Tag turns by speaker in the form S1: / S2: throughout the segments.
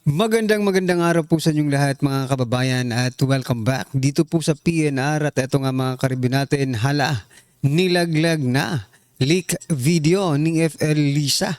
S1: Magandang araw po sa inyong lahat mga kababayan at welcome back dito po sa PNR at ito nga mga karibin natin, nilaglag na leak video ni FL Lisa,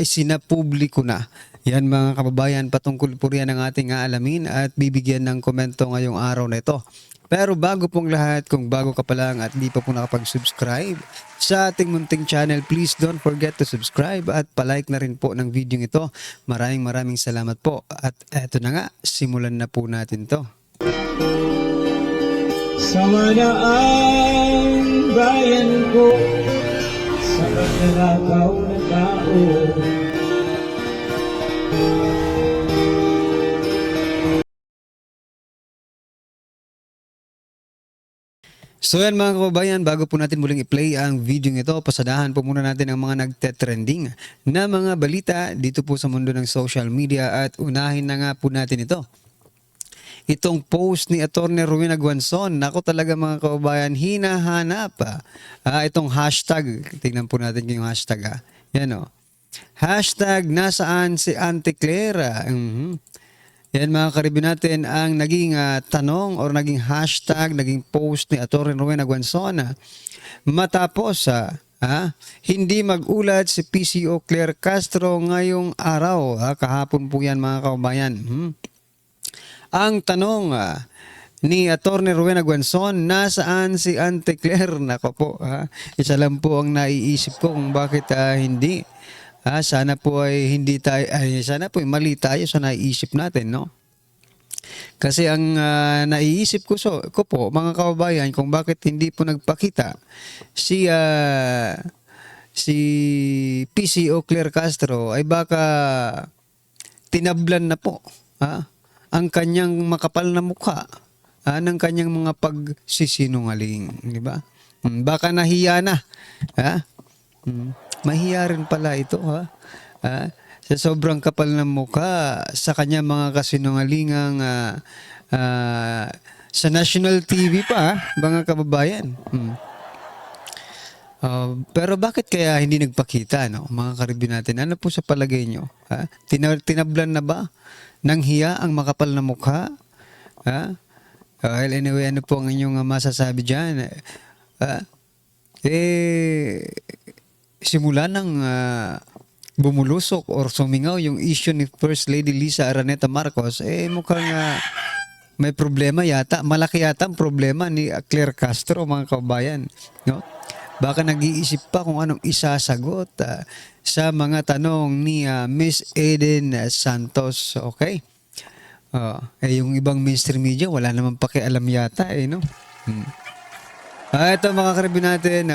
S1: isinapubliko na. Yan mga kababayan, patungkol po riyan ang ating aalamin at bibigyan ng komento ngayong araw na ito. Pero bago pong lahat, kung bago ka pa lang at di pa po nakapag-subscribe sa ating munting channel, please don't forget to subscribe at palike na rin po ng video ito. Maraming salamat po. At eto na nga, simulan na po natin to.
S2: Sama na ang bayan ko sa pagnanakaw na tao.
S1: So yan mga kababayan, bago po natin muling i-play ang video ito, pasadahan po muna natin ang mga nagte-trending na mga balita dito po sa mundo ng social media at unahin na nga po natin ito. Itong post ni Atty. Rowena Guanzon, nako talaga mga kababayan, hinahanap. Itong hashtag, tingnan po natin yung hashtag. Yan o. Hashtag nasaan si Auntie Claire? Yan mga karibin natin ang naging tanong or naging hashtag, naging post ni Atty. Rowena Guanzon matapos hindi mag-ulat si PCO Claire Castro ngayong araw. Kahapon po yan mga kababayan. Ang tanong ni Atty. Rowena Guanzon, nasaan si Auntie Claire? Nako po, isa lang po ang naiisip ko kung bakit hindi. Sana po ay hindi tayo, sana po ay mali tayo sa naiisip natin, no? Kasi ang naiisip ko po, mga kababayan, kung bakit hindi po nagpakita si PCO Claire Castro ay baka tinablan na po ang kanyang makapal na mukha ng kanyang mga pagsisinungaling, di ba? Baka nahiya na. Mahiya rin pala ito sa sobrang kapal ng mukha sa kanya mga kasinungalingang sa national TV pa mga kababayan. Pero bakit kaya hindi nagpakita, no, mga karibin natin? Ano po sa palagay nyo? Tinablan na ba ng hiya ang makapal na mukha? Well, anyway, ano po ang inyong masasabi dyan? Simula ng bumulusok or sumingaw yung issue ni First Lady Lisa Araneta Marcos, mukhang may problema yata. Malaki yata ang problema ni Claire Castro, mga kababayan. No? Baka nag-iisip pa kung anong isasagot sa mga tanong ni Miss Eden Santos. Okay? Yung ibang mainstream media, wala naman pakialam yata, no? Ito mga karibin natin,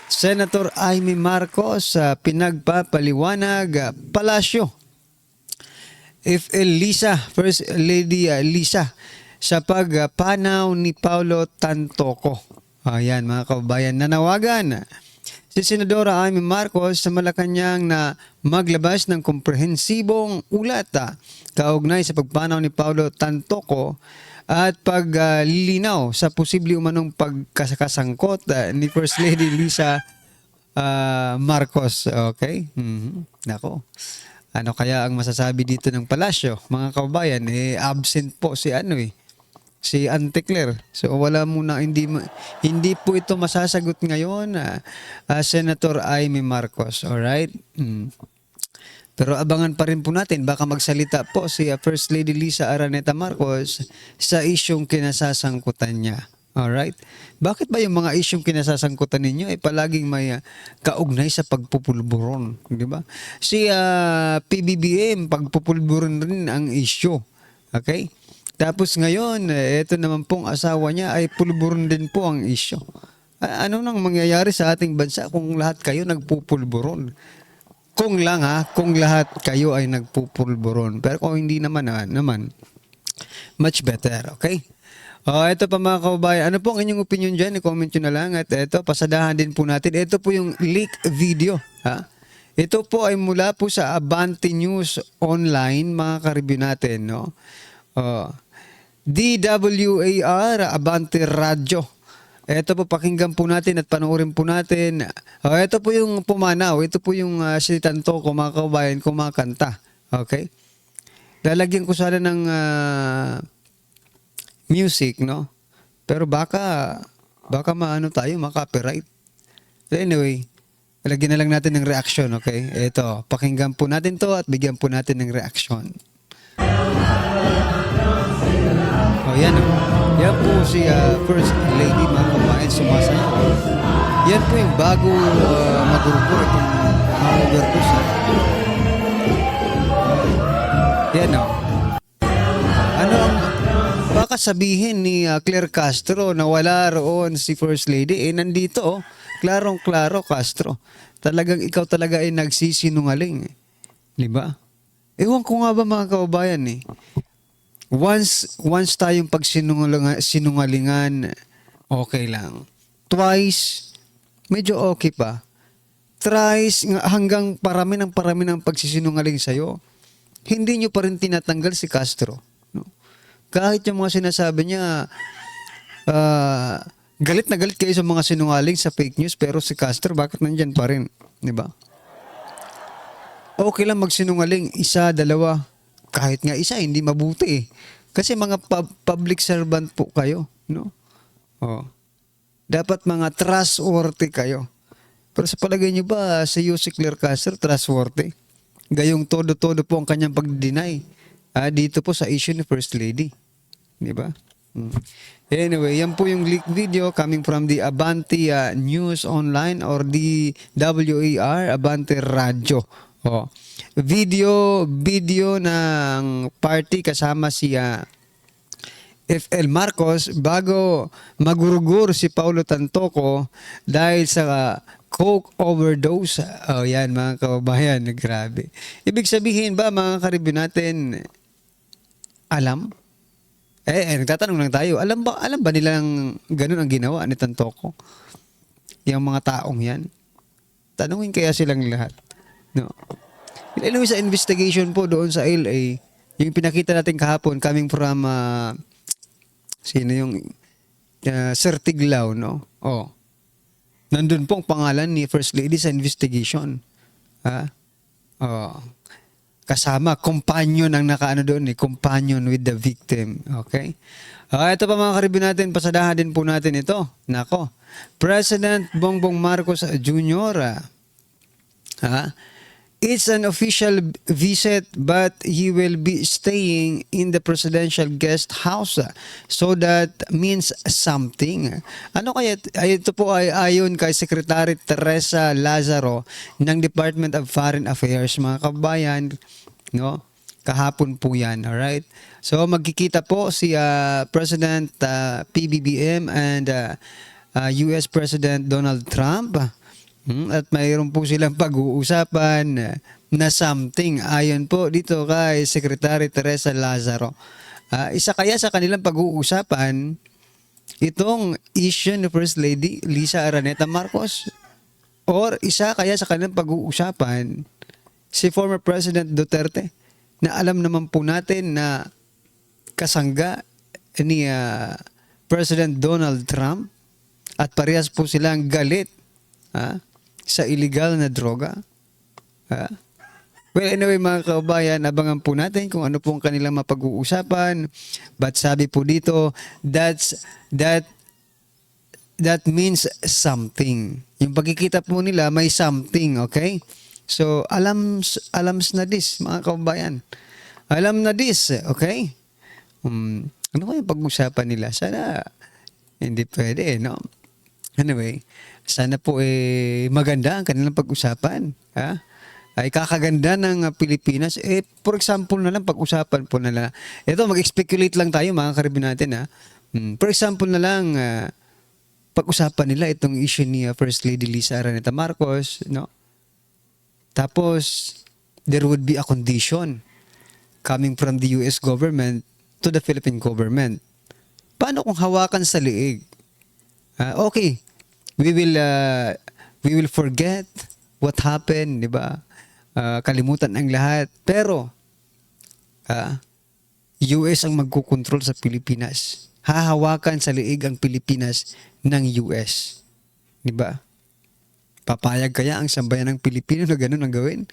S1: Senator Amy Marcos pinagpapaliwanag palasyo. FL Lisa, First Lady Lisa sa pagpanaw ni Paulo Tantoco. Ayan mga kababayan, nanawagan si Senadora Amy Marcos sa Malacanang na maglabas ng komprehensibong ulat kaugnay sa pagpanaw ni Paulo Tantoco at paglilinaw sa posible umanong pagkasangkot ni First Lady Lisa Marcos. Okay? Nako. Ano kaya ang masasabi dito ng palasyo? Mga kababayan, absent po si si Auntie Claire. So wala muna, hindi po ito masasagot ngayon Senator Amy Marcos. Alright? Pero abangan pa rin po natin, baka magsalita po si First Lady Lisa Araneta Marcos sa isyong kinasasangkutan niya. Alright? Bakit ba yung mga isyong kinasasangkutan ninyo ay palaging may kaugnay sa pagpupulburon? Di ba? Si PBBM, pagpupulburon rin ang isyo. Okay? Tapos ngayon, ito naman pong asawa niya ay pulburon din po ang isyo. Ano nang mangyayari sa ating bansa kung lahat kayo nagpupulburon? Kung lahat kayo ay nagpupulburon. Pero kung hindi naman, much better, okay? Ito pa mga kababayan, ano po ang inyong opinion dyan? I-comment nyo na lang. At ito, pasadahan din po natin. Ito po yung leak video. Ito po ay mula po sa Abante News Online, mga karibin natin, no? DWAR, Abante Radio. Ito po, pakinggan po natin at panoorin po natin. Ito po yung pumanaw. Ito po yung si Tantoco, mga kababayan, kumakanta. Okay? lalagyan ko sana ng music, no? Pero baka maano tayo, copyright. So anyway, lagyan na lang natin ng reaction, okay? Ito, pakinggan po natin to at bigyan po natin ng reaction. Oh, yan o. Yan po si First Lady, mga kabayan, sumasayaw. Yan po yung bago magurugor itong overdose. Yan o. Ano ang baka sabihin ni Claire Castro na wala roon si First Lady? Nandito oh. Klarong-klaro, Castro. Talagang ikaw talaga ay nagsisinungaling. Di ba? Ewan ko nga ba mga kababayan eh. Once tayong sinungalingan, okay lang. Twice, medyo okay pa. Thrice, hanggang parami ng pagsisinungaling sa'yo, hindi nyo pa rin tinatanggal si Castro. No? Kahit yung mga sinasabi niya, galit na galit kayo sa mga sinungaling sa fake news, pero si Castro, bakit nandyan pa rin? Di ba? Okay lang magsinungaling, isa, dalawa. Kahit nga isa, hindi mabuti eh. Kasi mga public servant po kayo, no? Oh. Dapat mga trustworthy kayo. Pero sa palagay niyo ba, si Yusek Claire Castro trustworthy? Gayong todo-todo po ang kanyang pag-deny. Dito po sa issue ni First Lady. Di ba? Anyway, yan po yung leaked video coming from the Abante News Online or the WAR, Abante Radio. Oh. Video ng party kasama si FL Marcos bago magurugur si Paulo Tantoco dahil sa coke overdose. Oh, yan mga kababayan, grabe. Ibig sabihin ba mga karibyo natin, alam? Nagtatanong lang tayo, alam ba nilang ganun ang ginawa ni Tantoco? Yung mga taong yan? Tanungin kaya silang lahat. No. Anyway, sa investigation po doon sa LA, yung pinakita natin kahapon coming from sino yung Sir Tiglao, no? Oh. Nandun po ang pangalan ni First Lady sa investigation. Oh. Kasama, companion ang nakaano doon companion with the victim. Okay? Ito pa mga karibyo natin, pasadahan din po natin ito. Nako. President Bongbong Marcos Jr. It's an official visit but he will be staying in the presidential guest house. So that means something. Ano kaya? Ito po ay ayon kay Secretary Teresa Lazaro ng Department of Foreign Affairs, mga kabayan, no? Kahapon po yan, alright? So magkikita po si President PBBM and US President Donald Trump. At mayroon po silang pag-uusapan na something ayon po dito kay Secretary Teresa Lazaro. Isa kaya sa kanilang pag-uusapan itong issue ni First Lady Lisa Araneta Marcos? Or isa kaya sa kanilang pag-uusapan si former President Duterte na alam naman po natin na kasangga ni President Donald Trump at parehas po silang galit sa illegal na droga. Well, anyway mga kababayan, abangan po natin kung ano po ang kanilang mapag-uusapan. But sabi po dito, that means something. Yung pagkikita po nila, may something, okay? So, alams na this, mga kababayan. Alam na this, okay? Ano kaya pag-usapan nila? Sana hindi pwede, no? Anyway, sana po maganda ang kanilang pag-usapan. Ay kakaganda ng Pilipinas. For example na lang, pag-usapan po na lang. Ito, mag-speculate lang tayo mga karibin natin. For example na lang, pag-usapan nila itong issue ni First Lady Lisa Araneta Marcos. No? Tapos, there would be a condition coming from the US government to the Philippine government. Paano kung hawakan sa liig? Okay. We will forget what happened, di ba? Kalimutan ang lahat. Pero, US ang magkukontrol sa Pilipinas. Hahawakan sa liig ang Pilipinas ng US. Di ba? Papayag kaya ang sambayan ng Pilipino na ganun ang gawin?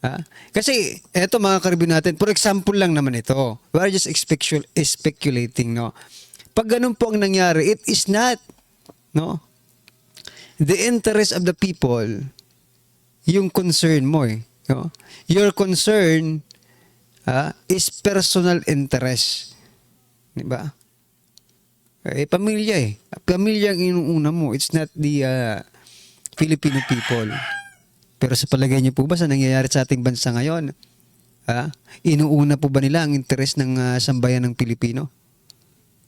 S1: Ha? Kasi eto mga karibin natin, for example lang naman ito. We are just speculating, no? Pag ganun po ang nangyari, it is not, no, the interest of the people yung concern mo eh. No? Your concern is personal interest. Di ba? Eh, pamilya eh. Pamilya ang inuuna mo. It's not the Filipino people. Pero sa palagay niyo po ba sa nangyayari sa ating bansa ngayon, inuuna po ba nila ang interes ng sambayan ng Pilipino?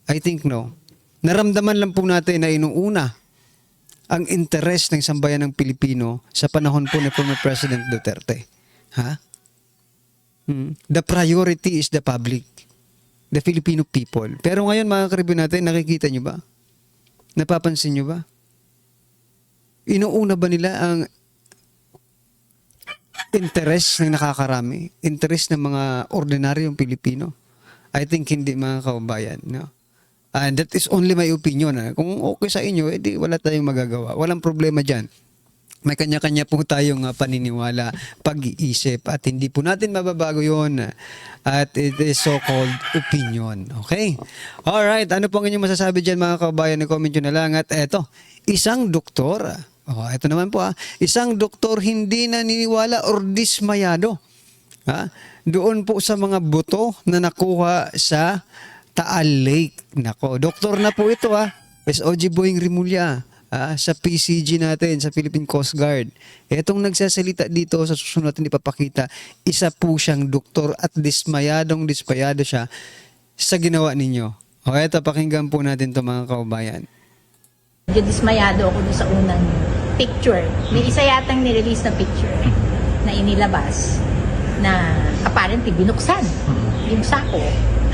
S1: I think no. Naramdaman lang po natin na inuuna ang interes ng sambayan ng Pilipino sa panahon po ni former President Duterte. The priority is the public, the Filipino people. Pero ngayon mga karibin natin, nakikita nyo ba? Napapansin nyo ba? Inuuna ba nila ang interes ng nakakarami? Interes ng mga ordinaryong Pilipino? I think hindi mga kababayan. No? And that is only my opinion. Kung okay sa inyo, edi wala tayong magagawa. Walang problema dyan. May kanya-kanya po tayong paniniwala, pag-iisip, at hindi po natin mababago yon. At it is so-called opinion. Okay? Alright, ano pong inyong masasabi dyan mga kababayan? Comment nyo na lang. At eto, isang doktor, ito naman po isang doktor hindi naniniwala or dismayado doon po sa mga buto na nakuha sa Taal Lake. Nako, doktor na po ito SOG Boying Rimulya. Sa PCG natin, sa Philippine Coast Guard. Etong nagsasalita dito sa susunod natin ipapakita, isa po siyang doktor at dismayado siya sa ginawa ninyo. Eto, pakinggan po natin to mga kaubayan.
S3: Medyo dismayado ako doon sa unang picture. May isa yatang nirelease na picture na inilabas na apparently binuksan yung sako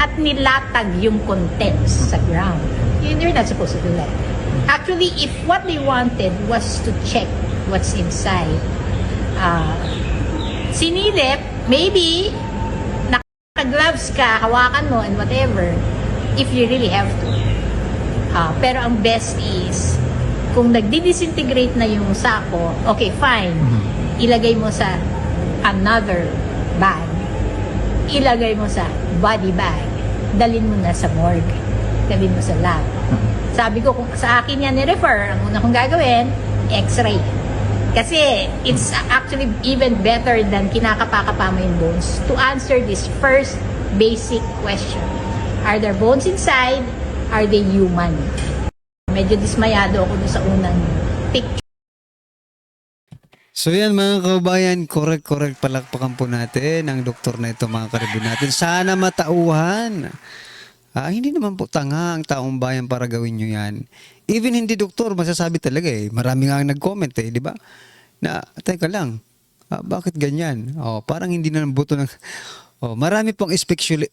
S3: at nilatag yung contents sa ground. You're not supposed to do that. Actually, if what they wanted was to check what's inside, sinilip, maybe, naka-gloves ka, hawakan mo, and whatever, if you really have to. Pero ang best is, kung nagdi-disintegrate na yung sako, okay, fine. Ilagay mo sa another bag. Ilagay mo sa body bag. Dalin mo na sa morgue. Dalin mo sa lab. Sabi ko, kung sa akin yan ni-refer, ang una kong gagawin, x-ray. Kasi it's actually even better than kinakapa-kapa mo yung bones to answer this first basic question. Are there bones inside? Are they human? Medyo dismayado ako dun sa unang picture.
S1: So yan mga kababayan, correct, palakpakan po natin ang doktor na ito mga karibin natin. Sana matauhan. Hindi naman po tanga ang taong bayan para gawin nyo yan. Even hindi doktor, masasabi talaga Marami nga nag-comment di ba? Na, teka lang, bakit ganyan? Parang hindi na buto ng... marami pong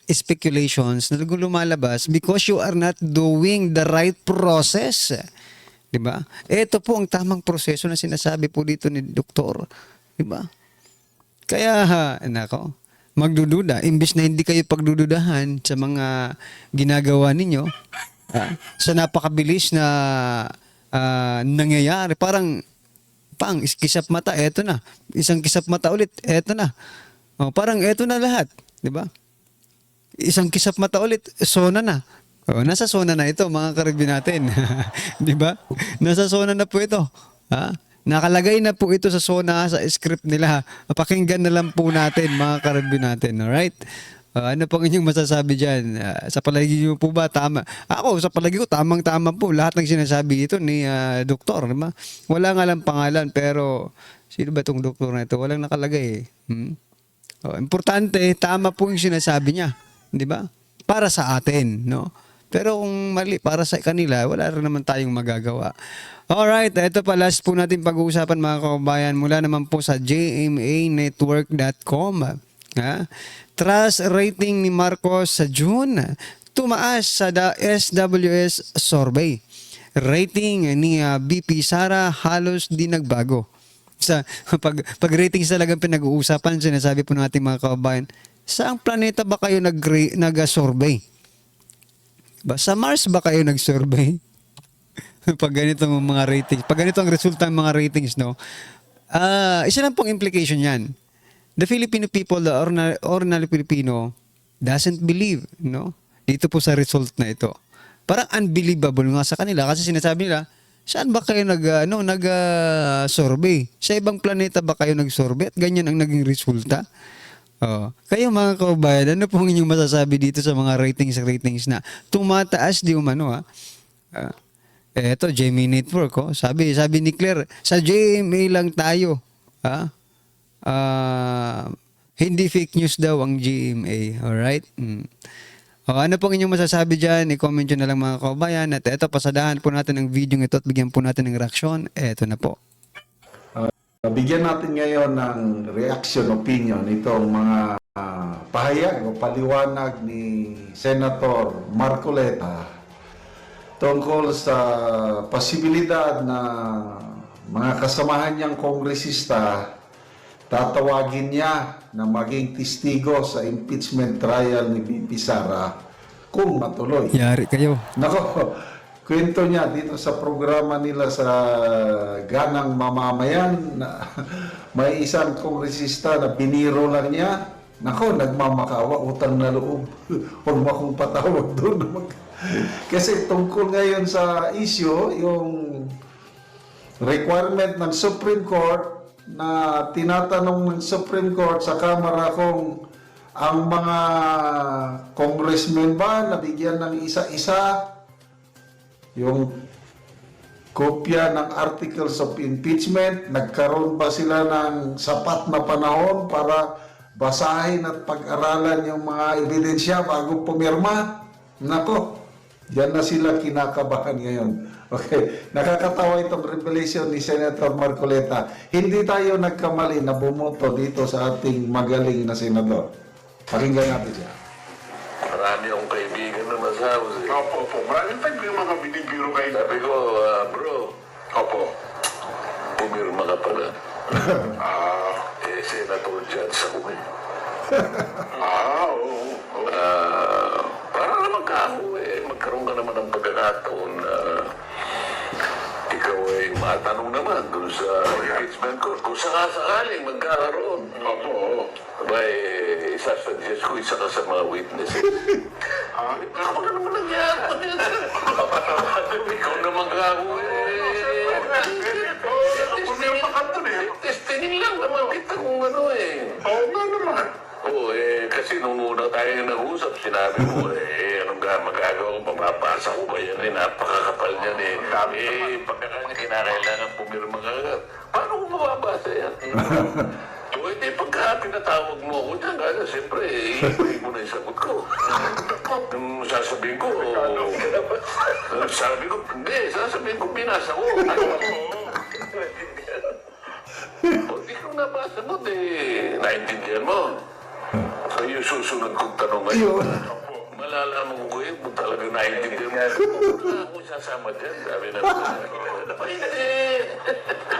S1: speculations na lumalabas because you are not doing the right process. Di ba? Ito po ang tamang proseso na sinasabi po dito ni doktor. Di ba? Kaya, nako, magdududa. Imbis na hindi kayo pagdududahan sa mga ginagawa ninyo, sa napakabilis na nangyayari. Parang, kisap mata, eto na. Isang kisap mata ulit, eto na. Parang eto na lahat. Di ba? Isang kisap mata ulit, sona na. Nasa sona na ito, mga karibin natin. Di ba? Nasa sona na po ito. Nakalagay na po ito sa sona, sa script nila. Pakinggan na lang po natin, mga karibin natin. Alright? Ano pang inyong masasabi dyan? Sa palagi nyo po ba tama? Ako, sa palagi ko, tamang-tama po. Lahat ng sinasabi ito ni doktor. Diba? Wala nga lang pangalan, pero sino ba itong doktor na ito? Walang nakalagay. Importante, tama po yung sinasabi niya. Diba? Para sa atin, no? Pero kung mali, para sa kanila, wala rin naman tayong magagawa. Alright, ito pa last po natin pag-uusapan mga kababayan mula naman po sa jmanetwork.com. Trust rating ni Marcos sa June tumaas sa SWS survey. Rating ni BP Sara halos di nagbago. Sa pag ratings talagang pinag-uusapan, sinasabi po natin mga kababayan, saang planeta ba kayo nag-survey? Sa Mars ba kayo nag-survey? Pag ganito ang mga ratings, pag ganito ang resulta ng mga ratings, no? Isa lang pong implication yan. the Filipino people, the ordinary Filipino doesn't believe, no? Dito po sa result na ito. Parang unbelievable nga sa kanila kasi sinasabi nila, saan ba kayo survey? Sa ibang planeta ba kayo nag-survey at ganyan ang naging resulta? Kayo mga kaubayan, ano pong inyong masasabi dito sa mga ratings na tumataas di umano ha? Eto, GMA Network, sabi ni Claire, sa GMA lang tayo. Hindi fake news daw ang GMA. Alright? Ano pong inyong masasabi dyan? I-comment nyo na lang mga kaubayan. At eto, pasadahan po natin ang video ito at bigyan po natin ng reaksyon. Eto na po.
S4: Bigyan natin ngayon ng reaction opinion itong mga pahayag o paliwanag ni Senator Marcoleta tungkol sa posibilidad na mga kasamahan niyang kongresista tatawagin niya na maging testigo sa impeachment trial ni BP Sara kung matuloy.
S1: Yari kayo.
S4: Nako, kwento niya dito sa programa nila sa Ganang Mamamayan na may isang kongresista na biniro lang niya. Nako, nagmamakawa, utang na loob. Huwag mo akong patawag doon. Kasi tungkol ngayon sa issue, yung requirement ng Supreme Court na tinatanong ng Supreme Court sa Kamara kung ang mga congressmen ba nabigyan ng isa-isa yung kopya ng articles of impeachment, nagkaroon ba sila ng sapat na panahon para basahin at pag-aralan yung mga ebidensya bago pumirma? Nako, diyan na sila kinakabahan ngayon. Okay, nakakatawa itong revelation ni Senator Marcoleta. Hindi tayo nagkamali na bumoto dito sa ating magaling na senador. Pakinggan natin siya.
S5: Marami akong kaibigan na masahos eh.
S6: Opo. Marami tayong yung mga binibiro kayo.
S5: Sabi ko, bro,
S6: Opo.
S5: pumirma ka pala. Senator Judge ako eh.
S6: Oo.
S5: Para naman ka ako magkaroon ka naman ng pagkakataon na ikaw ay matanong naman dun sa impeachment court. Kung sakasakaling magkakaroon.
S6: Opo.
S5: Abay, isasuggest ko isa ka sa mga witnesses. Ako ka naman nangyari. Ikaw naman ka ako
S6: Pumirma ka doon eh.
S5: Testingin lang naman kita kung ano eh.
S6: Oo nga naman.
S5: Oo kasi nung una tayo nag-usap, sinabi mo anong magagawa ko, mapapasa ko ba yan napakakapal niyan pagkakanya kinakailangan pumirma ka agad. Paano ko mababasa yan? So, pagka pinatawag mo ako dyan, kaya siyempre, iibigay mo na yung sagot ko. Nung sasabihin ko, sasabihin ko, binasa ko. Di ko nabasa mo, naintindihan mo. So, yung susunod kong tanong ngayon, malalaman ko kung talaga naintindihan mo. Wala akong sasama dyan, sabi na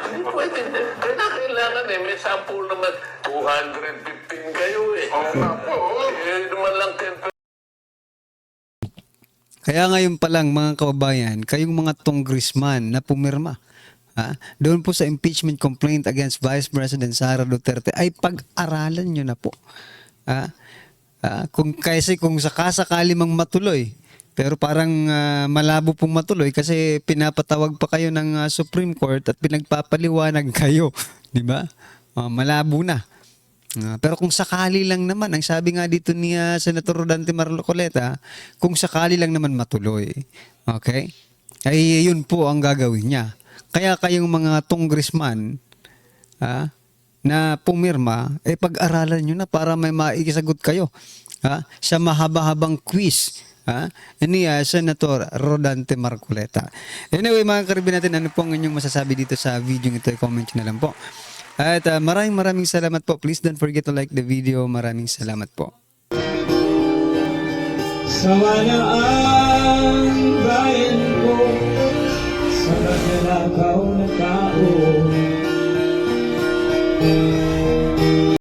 S5: hindi pwede. Kailangan may sample naman. 215 kayo
S6: Oo nga po.
S5: naman lang 10%.
S1: Kaya ngayon pa lang mga kababayan, kayong mga congressman na pumirma doon po sa impeachment complaint against Vice President Sara Duterte ay pag-aralan nyo na po. Kung sakasakali mang matuloy, pero parang malabo pong matuloy kasi pinapatawag pa kayo ng Supreme Court at pinagpapaliwanag kayo, di ba? Malabo na. Pero kung sakali lang naman, ang sabi nga dito ni Senator Rodante Marcoleta, kung sakali lang naman matuloy, okay? Ay yun po ang gagawin niya. Kaya kayong mga congressman na pumirma, pag-aralan nyo na para may maikisagot kayo sa mahaba-habang quiz ni Senator Rodante Marcoleta. Anyway, mga karibin natin, ano pong inyong masasabi dito sa video ito? I-comment nyo na lang po. At maraming salamat po. Please don't forget to like the video. Maraming salamat po.
S2: Sawa na ang bayan ko sa magnanakaw na tao.